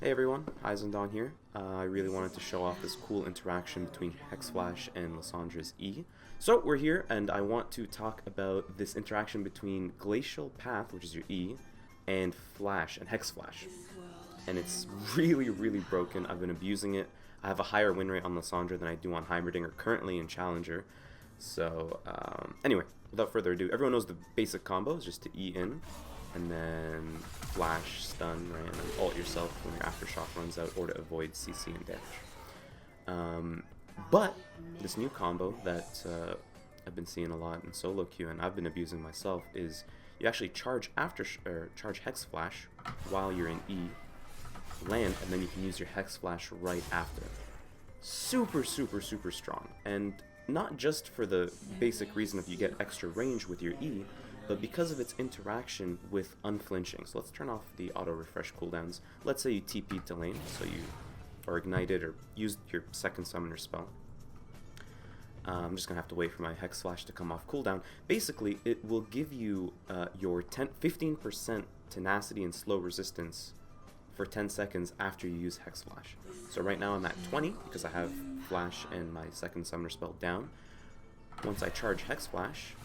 Hey everyone, Heisendong here. I really wanted to show off this cool interaction between Hexflash and Lissandra's E. So we're here, and I want to talk about this interaction between Glacial Path, which is your E, and Flash and Hexflash. And it's really broken. I've been abusing it. I have a higher win rate on Lissandra than I do on Heimerdinger currently in Challenger. So anyway, without further ado, everyone knows the basic combo is just to E in, and then flash, stun, right, and then ult yourself when your aftershock runs out, or to avoid CC and damage. But this new combo that I've been seeing a lot in solo queue, and I've been abusing myself, is you actually charge charge Hex Flash while you're in E, land, and then you can use your Hex Flash right after. Super strong, and not just for the basic reason of you get extra range with your E, but because of its interaction with unflinching. So let's turn off the auto refresh cooldowns. Let's say you TP'd to lane, so you are ignited or used your second summoner spell. I'm just gonna have to wait for my Hex Flash to come off cooldown. Basically, it will give you your 15% tenacity and slow resistance for 10 seconds after you use Hex Flash. So right now I'm at 20 because I have Flash and my second summoner spell down. Once I charge Hex Flash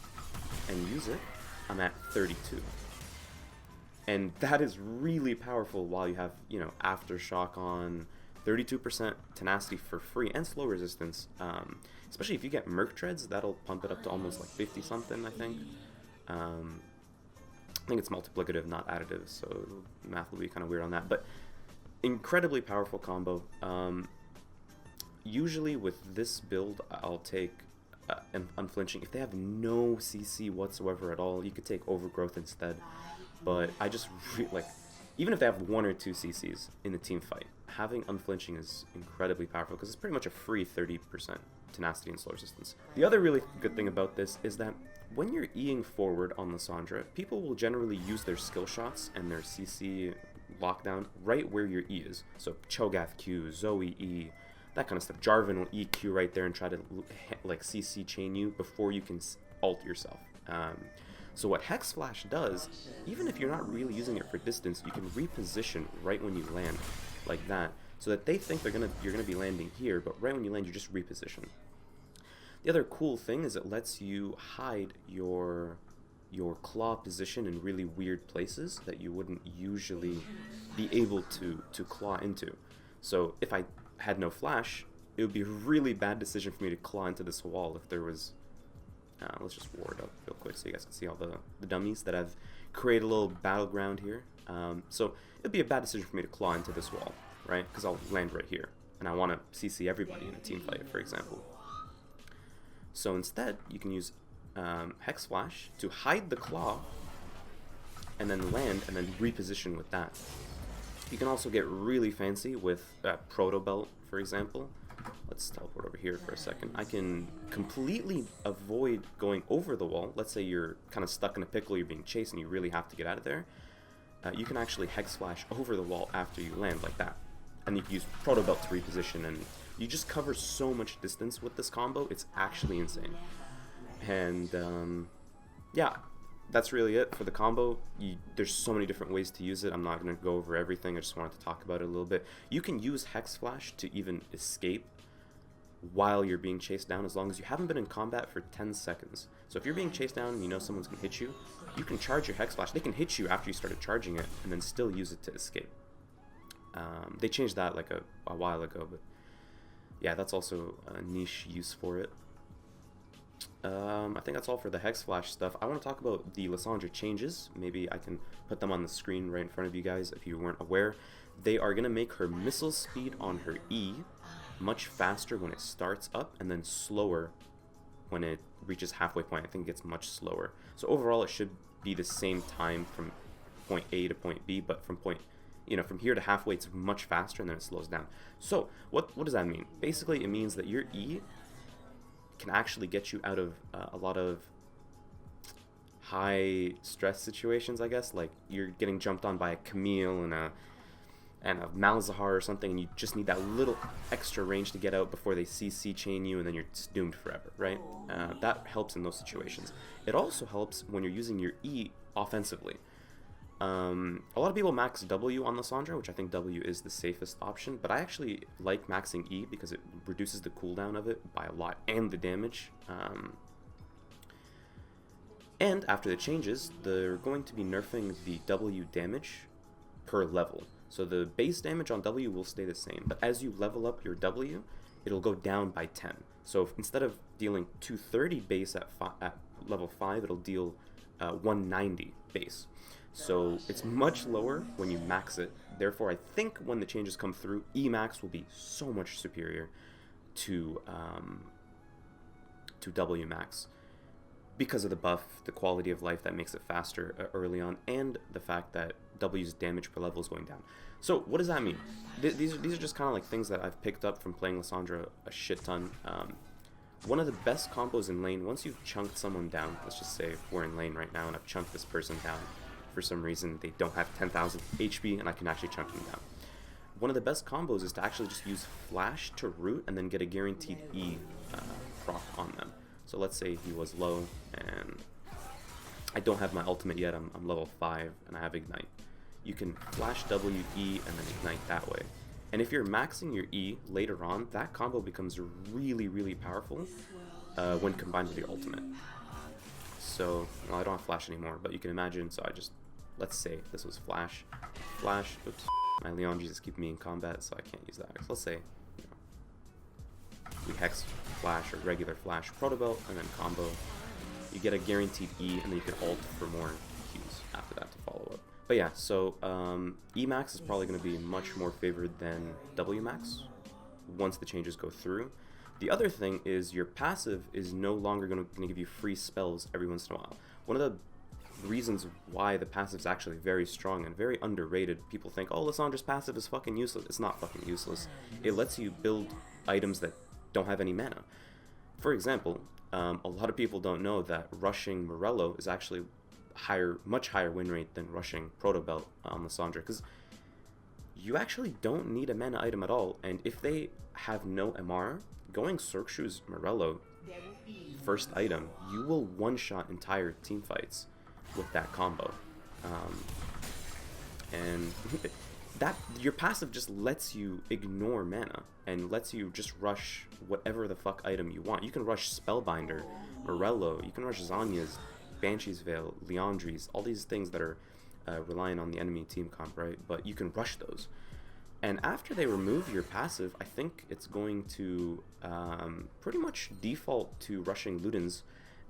and use it, I'm at 32. And that is really powerful while you have, you know, aftershock on, 32% tenacity for free, and slow resistance. Especially if you get Merc Treads, that'll pump it up to almost like 50 something, I think. I think it's multiplicative, not additive, so math will be kind of weird on that. But incredibly powerful combo. Usually with this build, I'll take unflinching. If they have no CC whatsoever at all, you could take Overgrowth instead. But I just like, even if they have 1 or 2 CCs in the team fight, having unflinching is incredibly powerful because it's pretty much a free 30% tenacity and slow resistance. The other really good thing about this is that when you're Eing forward on Lissandra, people will generally use their skill shots and their CC lockdown right where your E is. So Cho'Gath Q, Zoe E, that kind of stuff. Jarvan will EQ right there and try to like CC chain you before you can ult yourself. So what Hex Flash does, even if you're not really using it for distance, you can reposition right when you land, like that, so that they think you're gonna be landing here, but right when you land, you just reposition. The other cool thing is it lets you hide your claw position in really weird places that you wouldn't usually be able to claw into. So if I had no flash, it would be a really bad decision for me to claw into this wall if there was... let's just ward up real quick so you guys can see all the dummies that I've created a little battleground here. So it would be a bad decision for me to claw into this wall, right? Because I'll land right here, and I want to CC everybody in a team fight, for example. So instead, you can use Hex Flash to hide the claw, and then land, and then reposition with that. You can also get really fancy with Proto Belt, for example. Let's teleport over here for a second. I can completely avoid going over the wall. Let's say you're kind of stuck in a pickle, you're being chased, and you really have to get out of there. You can actually Hex Flash over the wall after you land, like that. And you can use Proto Belt to reposition, and you just cover so much distance with this combo, it's actually insane. And yeah, that's really it for the combo. There's so many different ways to use it. I'm not going to go over everything, I just wanted to talk about it a little bit. You can use Hex Flash to even escape while you're being chased down, as long as you haven't been in combat for 10 seconds. So if you're being chased down and you know someone's going to hit you, you can charge your Hex Flash. They can hit you after you started charging it, and then still use it to escape. They changed that like a while ago, but yeah, that's also a niche use for it. I think that's all for the Hex Flash stuff. I want to talk about the Lissandra changes. Maybe I can put them on the screen right in front of you guys if you weren't aware. They are going to make her missile speed on her E much faster when it starts up, and then slower when it reaches halfway point. I think it gets much slower. So overall, it should be the same time from point A to point B, but from from here to halfway, it's much faster, and then it slows down. So what does that mean? Basically, it means that your E can actually get you out of a lot of high stress situations, I guess. Like you're getting jumped on by a Camille and a Malzahar or something, and you just need that little extra range to get out before they CC chain you, and then you're doomed forever, right? That helps in those situations. It also helps when you're using your E offensively. A lot of people max W on Lissandra, which I think W is the safest option, but I actually like maxing E because it reduces the cooldown of it by a lot and the damage. And after the changes, they're going to be nerfing the W damage per level. So the base damage on W will stay the same, but as you level up your W, it'll go down by 10. So instead of dealing 230 base at level 5, it'll deal 190 base. So it's much lower when you max it. Therefore, I think when the changes come through, E max will be so much superior to W max because of the buff, the quality of life that makes it faster early on, and the fact that W's damage per level is going down. So what does that mean? These are just kind of like things that I've picked up from playing Lissandra a shit ton. One of the best combos in lane, once you've chunked someone down, let's just say we're in lane right now and I've chunked this person down. For some reason, they don't have 10,000 HP and I can actually chunk them down. One of the best combos is to actually just use Flash to root and then get a guaranteed E proc on them. So let's say he was low and I don't have my ultimate yet, I'm level 5 and I have Ignite. You can Flash W, E, and then Ignite that way. And if you're maxing your E later on, that combo becomes really, really powerful when combined with your ultimate. So, well, I don't have Flash anymore, but you can imagine, so I just, let's say this was Flash, oops, my Lissandra is keeping me in combat, so I can't use that. So let's say, you know, we Hex Flash or regular Flash Proto Belt, and then combo. You get a guaranteed E, and then you can ult for more Qs after that to follow up. But yeah, so E max is probably going to be much more favored than W max once the changes go through. The other thing is your passive is no longer going to give you free spells every once in a while. One of the reasons why the passive is actually very strong and very underrated, people think, oh, Lissandra's passive is fucking useless. It's not fucking useless. It lets you build items that don't have any mana. For example, a lot of people don't know that rushing Morello is actually much higher win rate than rushing Proto Belt on Lissandra, because you actually don't need a mana item at all, and if they have no MR, going Cirque Morello first item, you will one-shot entire team fights with that combo. And that your passive just lets you ignore mana and lets you just rush whatever the fuck item you want. You can rush Spellbinder, Morello, you can rush Zanya's, Banshee's Veil, Lissandre's, all these things that are relying on the enemy team comp, right? But you can rush those. And after they remove your passive, I think it's going to pretty much default to rushing Ludens.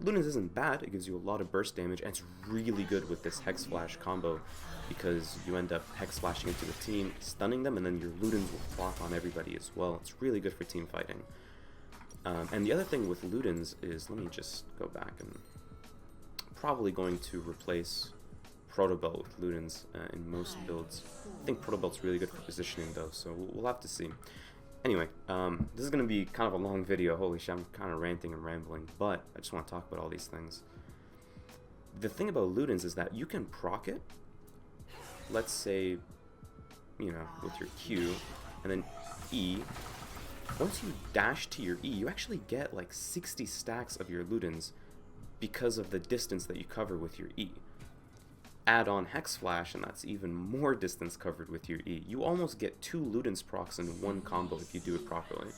Ludens isn't bad, it gives you a lot of burst damage, and it's really good with this Hexflash combo because you end up Hexflashing into the team, stunning them, and then your Ludens will flop on everybody as well. It's really good for team fighting. And the other thing with Ludens is, let me just go back, and probably going to replace Proto Belt with Ludens in most builds. I think Proto Belt's really good for positioning though, so we'll have to see. Anyway, this is going to be kind of a long video. Holy shit, I'm kind of ranting and rambling, but I just want to talk about all these things. The thing about Ludens is that you can proc it, let's say, you know, with your Q, and then E. Once you dash to your E, you actually get like 60 stacks of your Ludens because of the distance that you cover with your E. Add on Hexflash, and that's even more distance covered with your E. You almost get 2 Ludens procs in one combo if you do it properly.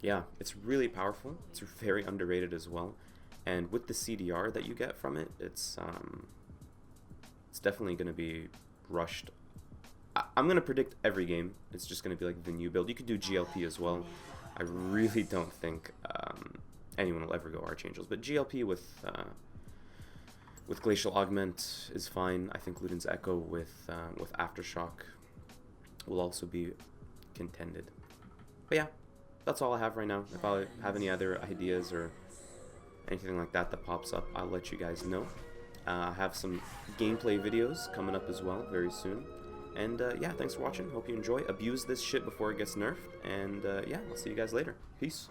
Yeah, it's really powerful. It's very underrated as well. And with the CDR that you get from it, it's definitely going to be rushed. I'm going to predict every game. It's just going to be like the new build. You could do GLP as well. I really don't think anyone will ever go Archangels, but GLP with Glacial Augment is fine. I think Luden's Echo with Aftershock will also be contended. But yeah, that's all I have right now. If I have any other ideas or anything like that that pops up, I'll let you guys know. I have some gameplay videos coming up as well very soon. And yeah, thanks for watching. Hope you enjoy. Abuse this shit before it gets nerfed. And yeah, I'll see you guys later. Peace.